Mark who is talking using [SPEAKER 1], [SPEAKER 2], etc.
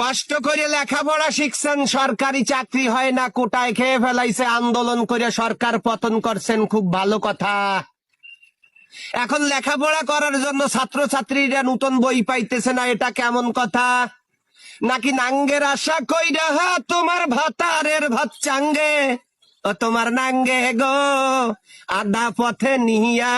[SPEAKER 1] কষ্ট করে লেখাপড়া শিখছেন, সরকারি চাকরি হয় না, কোটায় খেয়ে ফেলাইছে, আন্দোলন করে সরকার পতন করছেন, খুব ভালো কথা। এখন লেখাপড়া করার জন্য ছাত্রছাত্রীরা নতুন বই পাইতেছে না, এটা কেমন কথা? নাকি নাঙ্গের আশা কইরা তোমার ভাতারের ভাত চাঙ্গে, ও তোমার নাঙ্গে গো আধা পথে নিয়া।